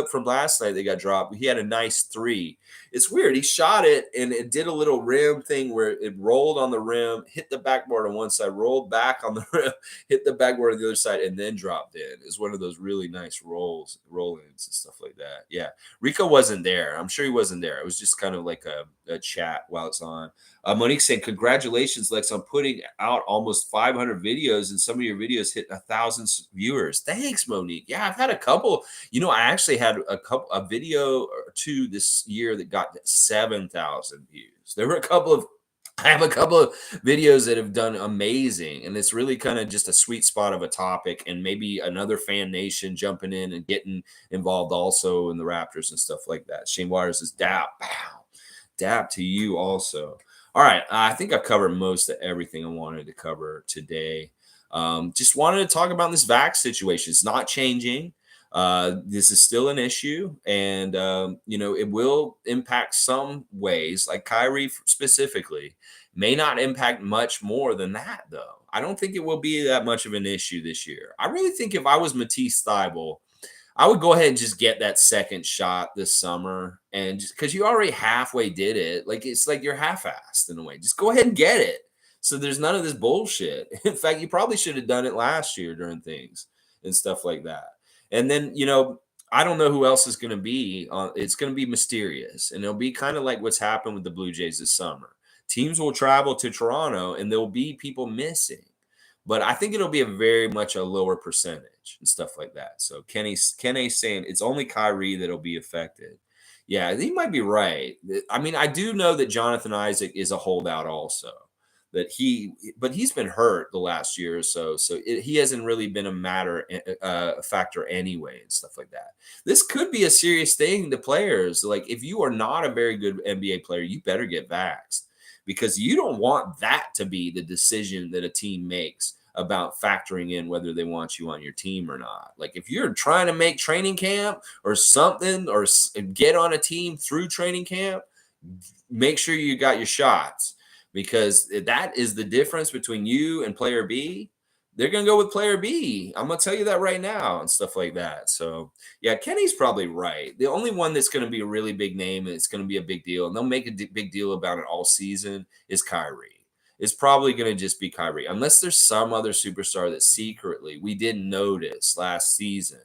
from last night that got dropped, he had a nice 3. It's weird. He shot it and it did a little rim thing where it rolled on the rim, hit the backboard on one side, rolled back on the rim, hit the backboard on the other side, and then dropped in. It's one of those really nice roll-ins and stuff like that. Yeah. Rico wasn't there. I'm sure he wasn't there. It was just kind of like a chat while it's on. Monique saying, congratulations, Lex, on putting out almost 500 videos, and some of your videos hit 1,000 viewers. Thanks, Monique. Yeah, I've had a couple. I actually had a video or two this year that got 7,000 views. I have a couple of videos that have done amazing, and it's really kind of just a sweet spot of a topic, and maybe another fan nation jumping in and getting involved also in the Raptors and stuff like that. Shane Waters says, dap to you also. All right, I think I've covered most of everything I wanted to cover today. Just wanted to talk about this vax situation. It's not changing. This is still an issue, and it will impact some ways, like Kyrie specifically. May not impact much more than that, though. I don't think it will be that much of an issue this year. I really think if I was Matisse Thybulle, I would go ahead and just get that second shot this summer, and just because you already halfway did it, like it's like you're half-assed in a way. Just go ahead and get it. So there's none of this bullshit. In fact, you probably should have done it last year during things and stuff like that. And then, I don't know who else is going to be. It's going to be mysterious, and it'll be kind of like what's happened with the Blue Jays this summer. Teams will travel to Toronto, and there'll be people missing. But I think it'll be a very much a lower percentage and stuff like that. So Kenny's saying it's only Kyrie that'll be affected. Yeah, he might be right. I mean, I do know that Jonathan Isaac is a holdout also. But he's been hurt the last year or so. So he hasn't really been a factor anyway and stuff like that. This could be a serious thing to players. Like if you are not a very good NBA player, you better get vaxxed, because you don't want that to be the decision that a team makes about factoring in whether they want you on your team or not. Like if you're trying to make training camp or something or get on a team through training camp, Make sure you got your shots, because that is the difference between you and player B. They're going to go with player B. I'm going to tell you that right now and stuff like that. So, yeah, Kenny's probably right. The only one that's going to be a really big name and it's going to be a big deal, and they'll make a big deal about it all season, is Kyrie. It's probably going to just be Kyrie, unless there's some other superstar that secretly we didn't notice last season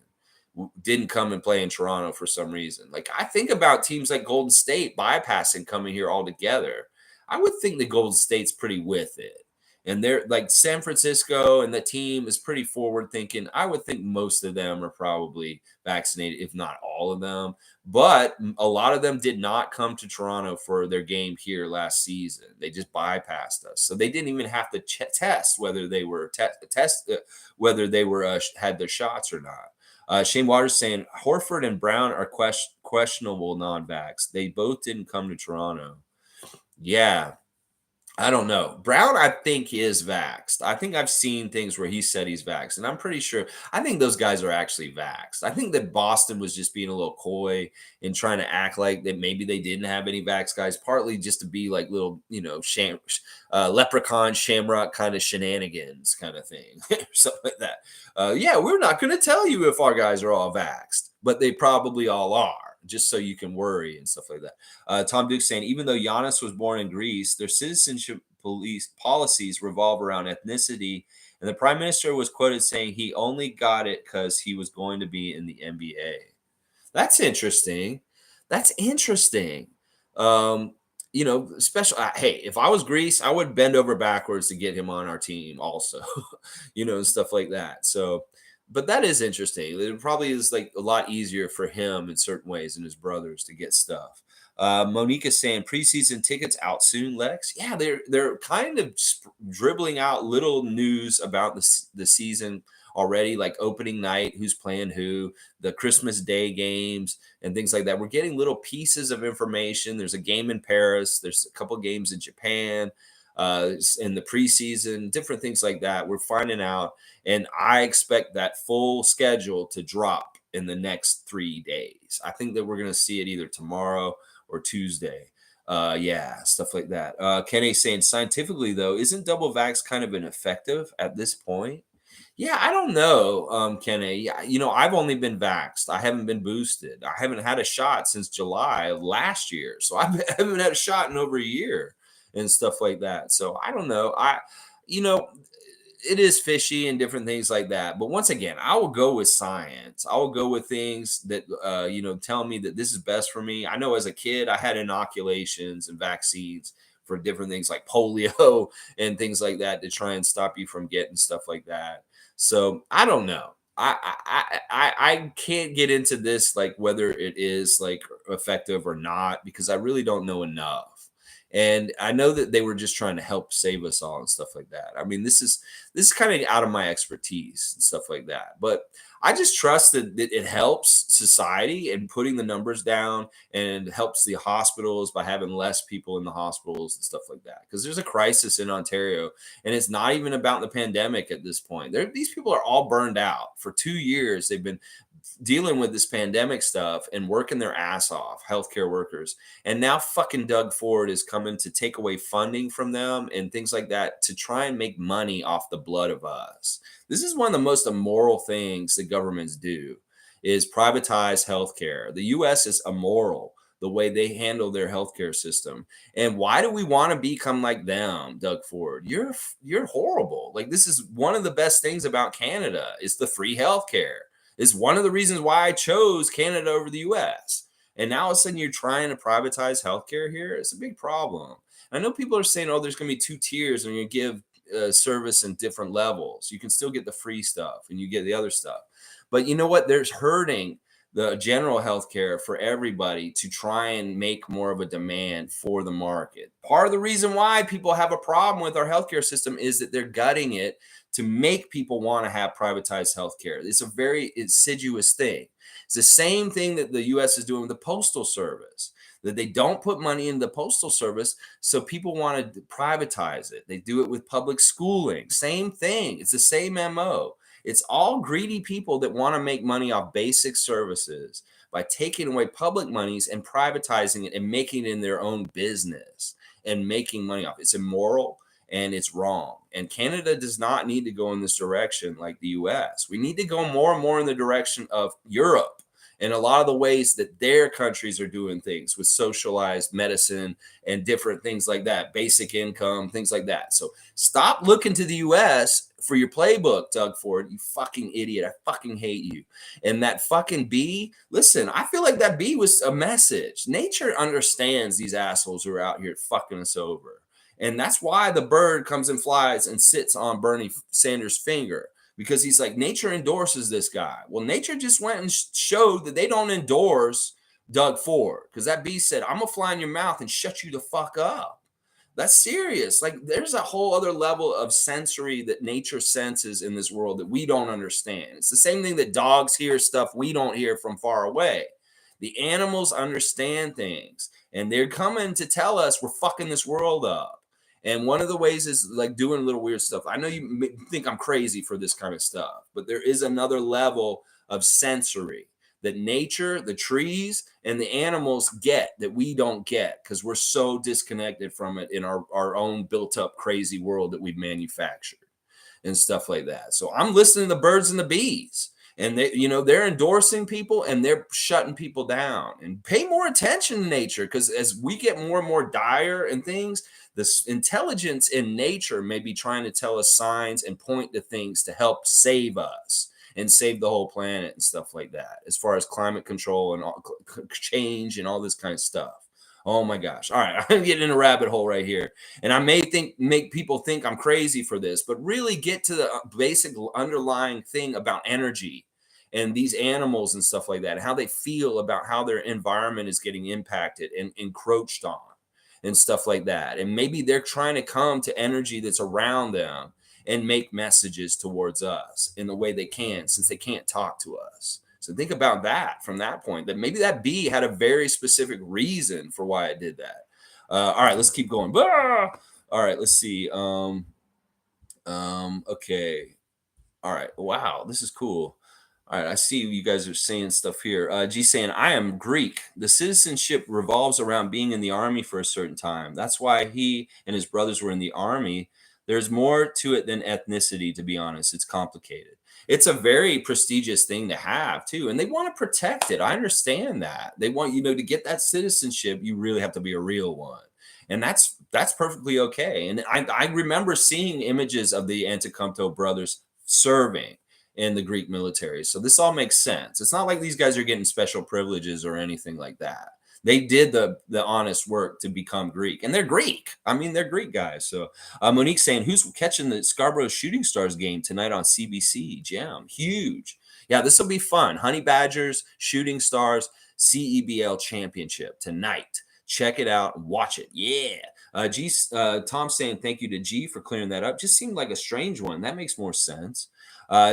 didn't come and play in Toronto for some reason. Like, I think about teams like Golden State bypassing coming here altogether. I would think the Golden State's pretty with it. And they're like San Francisco, and the team is pretty forward thinking. I would think most of them are probably vaccinated, if not all of them. But a lot of them did not come to Toronto for their game here last season. They just bypassed us, so they didn't even have to test whether they were whether they were had their shots or not. Shane Waters saying Horford and Brown are questionable non-vax. They both didn't come to Toronto. Yeah, I don't know. Brown, I think, is vaxxed. I think I've seen things where he said he's vaxxed, and I'm pretty sure. I think those guys are actually vaxxed. I think that Boston was just being a little coy and trying to act like that maybe they didn't have any vax guys, partly just to be like little, leprechaun, shamrock kind of shenanigans kind of thing, something like that. Yeah, we're not going to tell you if our guys are all vaxxed, but they probably all are, just so you can worry and stuff like that. Tom Duke saying, even though Giannis was born in Greece, their citizenship policies revolve around ethnicity. And the prime minister was quoted saying he only got it because he was going to be in the NBA. That's interesting. That's interesting. Special. Hey, if I was Greece, I would bend over backwards to get him on our team, also, and stuff like that. So, but that is interesting. It probably is like a lot easier for him in certain ways and his brothers to get stuff. Monique is saying preseason tickets out soon, Lex. Yeah, they're kind of dribbling out little news about the season already, like opening night, who's playing who, the Christmas Day games, and things like that. We're getting little pieces of information. There's a game in Paris. There's a couple games in Japan. In the preseason, different things like that. We're finding out, and I expect that full schedule to drop in the next 3 days. I think that we're going to see it either tomorrow or Tuesday. Stuff like that. Kenny saying scientifically, though, isn't double vax kind of ineffective at this point? Yeah, I don't know, Kenny. Yeah, I've only been vaxxed. I haven't been boosted. I haven't had a shot since July of last year. So I haven't had a shot in over a year and stuff like that. So I don't know. You know, it is fishy and different things like that. But once again, I will go with science. I will go with things that, tell me that this is best for me. I know as a kid, I had inoculations and vaccines for different things like polio and things like that to try and stop you from getting stuff like that. So I don't know. I can't get into this, like whether it is like effective or not, because I really don't know enough. And I know that they were just trying to help save us all and stuff like that. I mean, this is kind of out of my expertise and stuff like that. But I just trust that it helps society and putting the numbers down, and helps the hospitals by having less people in the hospitals and stuff like that. Because there's a crisis in Ontario, and it's not even about the pandemic at this point. These people are all burned out. For 2 years, they've been dealing with this pandemic stuff and working their ass off, healthcare workers. And now fucking Doug Ford is coming to take away funding from them and things like that to try and make money off the blood of us. This is one of the most immoral things that governments do, is privatize healthcare. The US is immoral the way they handle their healthcare system. And why do we want to become like them, Doug Ford? You're horrible. Like, this is one of the best things about Canada is the free healthcare. It's one of the reasons why I chose Canada over the US. And now all of a sudden you're trying to privatize healthcare here. It's a big problem. I know people are saying, oh, there's going to be 2 tiers and you give service in different levels. You can still get the free stuff and you get the other stuff. But you know what? There's hurting the general healthcare for everybody to try and make more of a demand for the market. Part of the reason why people have a problem with our healthcare system is that they're gutting it to make people want to have privatized healthcare. It's a very insidious thing. It's the same thing that the US is doing with the Postal Service, that they don't put money in the Postal Service, so people want to privatize it. They do it with public schooling. Same thing. It's the same MO. It's all greedy people that want to make money off basic services by taking away public monies and privatizing it and making it in their own business and making money off it. It's immoral and it's wrong. And Canada does not need to go in this direction like the US. We need to go more and more in the direction of Europe and a lot of the ways that their countries are doing things with socialized medicine and different things like that, basic income, things like that. So stop looking to the US for your playbook, Doug Ford. You fucking idiot. I fucking hate you. And that fucking bee, listen, I feel like that bee was a message. Nature understands these assholes who are out here fucking us over. And that's why the bird comes and flies and sits on Bernie Sanders' finger, because he's like, nature endorses this guy. Well, nature just went and showed that they don't endorse Doug Ford, because that bee said, I'm going to fly in your mouth and shut you the fuck up. That's serious. Like, there's a whole other level of sensory that nature senses in this world that we don't understand. It's the same thing that dogs hear stuff we don't hear from far away. The animals understand things, and they're coming to tell us we're fucking this world up. And one of the ways is like doing little weird stuff. I know you think I'm crazy for this kind of stuff, but there is another level of sensory that nature, the trees, and the animals get that we don't get because we're so disconnected from it in our own built-up crazy world that we've manufactured and stuff like that. So I'm listening to the birds and the bees. And they, they're endorsing people and they're shutting people down. And pay more attention to nature, because as we get more and more dire and things, this intelligence in nature may be trying to tell us signs and point to things to help save us and save the whole planet and stuff like that, as far as climate control and all, change and all this kind of stuff. Oh my gosh. All right. I'm getting in a rabbit hole right here. And I may make people think I'm crazy for this, but really get to the basic underlying thing about energy and these animals and stuff like that, and how they feel about how their environment is getting impacted and encroached on and stuff like that. And maybe they're trying to come to energy that's around them and make messages towards us in the way they can, since they can't talk to us. So think about that from that point, that maybe that bee had a very specific reason for why it did that. All right, let's keep going. All right, let's see. Okay. All right. Wow, this is cool. All right, I see you guys are saying stuff here. G saying, I am Greek. The citizenship revolves around being in the army for a certain time. That's why he and his brothers were in the army. There's more to it than ethnicity, to be honest. It's complicated. It's a very prestigious thing to have, too. And they want to protect it. I understand that. They want, to get that citizenship, you really have to be a real one. And that's perfectly okay. And I remember seeing images of the Antetokounmpo brothers serving in the Greek military. So this all makes sense. It's not like these guys are getting special privileges or anything like that. They did the honest work to become Greek, and they're Greek. I mean, they're Greek guys. So Monique saying, who's catching the Scarborough Shooting Stars game tonight on CBC? Jam, huge. Yeah, this will be fun. Honey Badgers, Shooting Stars, CEBL Championship tonight. Check it out. Watch it. Yeah. Tom saying, thank you to G for clearing that up. Just seemed like a strange one. That makes more sense.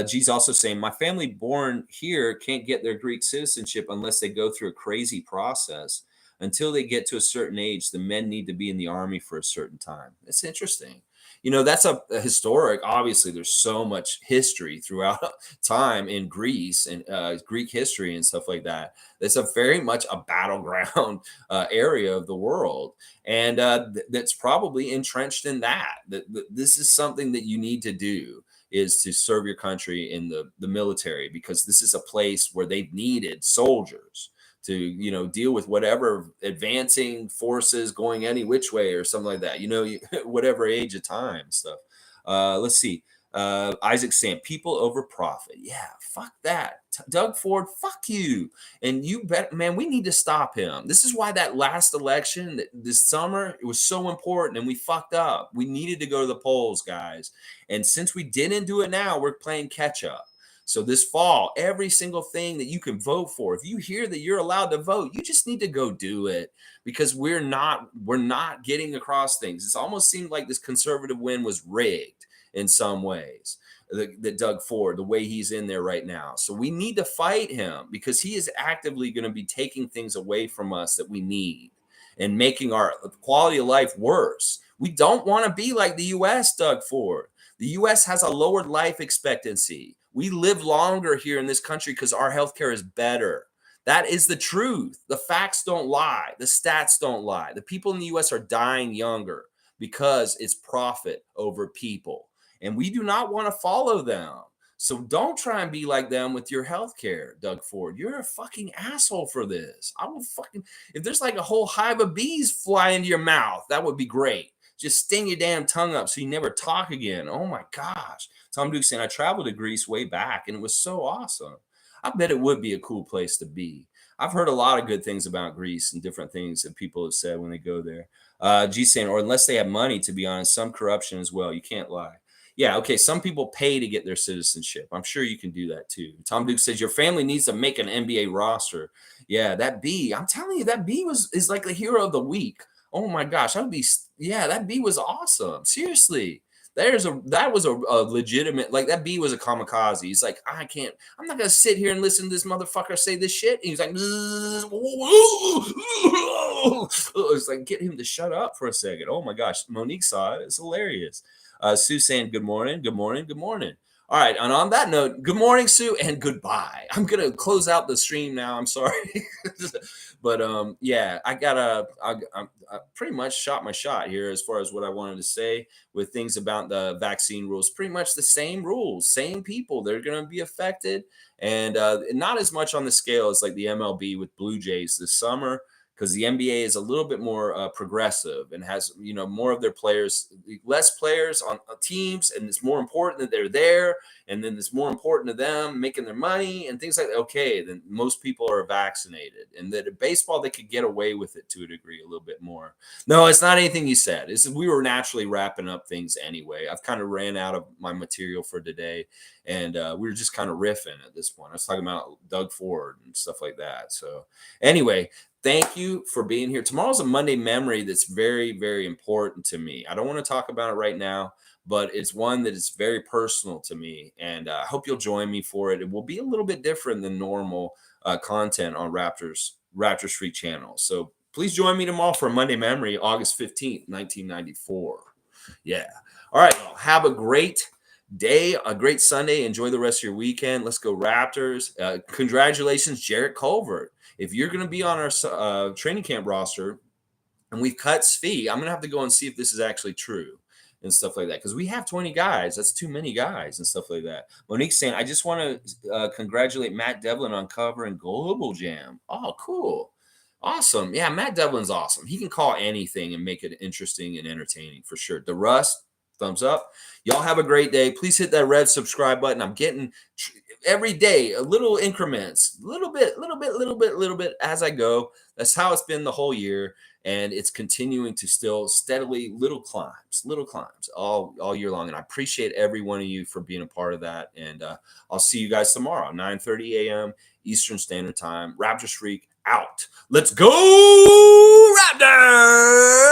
G's also saying, my family born here can't get their Greek citizenship unless they go through a crazy process. Until they get to a certain age, the men need to be in the army for a certain time. That's interesting. That's a historic, obviously there's so much history throughout time in Greece and Greek history and stuff like that. It's a very much a battleground area of the world. And that's probably entrenched in that this is something that you need to do, is to serve your country in the military, because this is a place where they've needed soldiers to, deal with whatever advancing forces going any which way or something like that, whatever age of time stuff. Let's see. Isaac saying, people over profit. Yeah, fuck that. Doug Ford, fuck you. And you bet, man, we need to stop him. This is why that last election this summer, it was so important, and we fucked up. We needed to go to the polls, guys. And since we didn't do it now, we're playing catch up. So this fall, every single thing that you can vote for, if you hear that you're allowed to vote, you just need to go do it, because we're not getting across things. It's almost seemed like this conservative win was rigged in some ways. That Doug Ford, the way he's in there right now. So we need to fight him, because he is actively going to be taking things away from us that we need and making our quality of life worse. We don't want to be like the U.S., Doug Ford. The U.S. has a lowered life expectancy. We live longer here in this country because our healthcare is better. That is the truth. The facts don't lie. The stats don't lie. The people in the US are dying younger because it's profit over people. And we do not want to follow them. So don't try and be like them with your healthcare, Doug Ford. You're a fucking asshole for this. I will fucking, if there's like a whole hive of bees fly into your mouth, that would be great. Just sting your damn tongue up so you never talk again. Oh my gosh. Tom Duke saying, I traveled to Greece way back and it was so awesome. I bet it would be a cool place to be. I've heard a lot of good things about Greece and different things that people have said when they go there. G saying, or unless they have money, to be honest, some corruption as well. You can't lie. Yeah, okay. Some people pay to get their citizenship. I'm sure you can do that too. Tom Duke says your family needs to make an NBA roster. Yeah, that B. I'm telling you, that B is like the hero of the week. Oh my gosh, that B was awesome. Seriously. That was a legitimate, like, that B was a kamikaze. He's like, I'm not gonna sit here and listen to this motherfucker say this shit. And he's like, it's like, get him to shut up for a second. Oh my gosh, Monique saw it. It's hilarious. Sue saying good morning, good morning, good morning. All right, and on that note, good morning, Sue, and goodbye. I'm gonna close out the stream now. I'm sorry, but yeah, I pretty much shot my shot here as far as what I wanted to say with things about the vaccine rules. Pretty much the same rules, same people. They're gonna be affected, and not as much on the scale as like the MLB with Blue Jays this summer, because the NBA is a little bit more progressive and has, more of their players, less players on teams, and it's more important that they're there, and then it's more important to them making their money and things like that. Okay, then most people are vaccinated, and that in baseball they could get away with it to a degree a little bit more. No, it's not anything you said. We were naturally wrapping up things anyway. I've kind of ran out of my material for today, and we were just kind of riffing at this point. I was talking about Doug Ford and stuff like that. So anyway, thank you for being here. Tomorrow's a Monday memory that's very, very important to me. I don't want to talk about it right now, but it's one that is very personal to me. And I hope you'll join me for it. It will be a little bit different than normal content on Raptors Free channel. So please join me tomorrow for a Monday memory, August 15th, 1994. Yeah. All right. Well, have a great day, a great Sunday. Enjoy the rest of your weekend. Let's go Raptors. Congratulations, Jarrett Culver. If you're going to be on our training camp roster and we've cut Svi, I'm going to have to go and see if this is actually true and stuff like that, because we have 20 guys. That's too many guys and stuff like that. Monique's saying, I just want to congratulate Matt Devlin on covering Global Jam. Oh, cool. Awesome. Yeah, Matt Devlin's awesome. He can call anything and make it interesting and entertaining for sure. The Rust, thumbs up. Y'all have a great day. Please hit that red subscribe button. I'm getting every day a little increments, little bit as I go. That's how it's been the whole year, and it's continuing to still steadily little climbs all year long. And I appreciate every one of you for being a part of that. And I'll see you guys tomorrow, 9:30 a.m. Eastern Standard Time. Raptors Freak out. Let's go Raptors!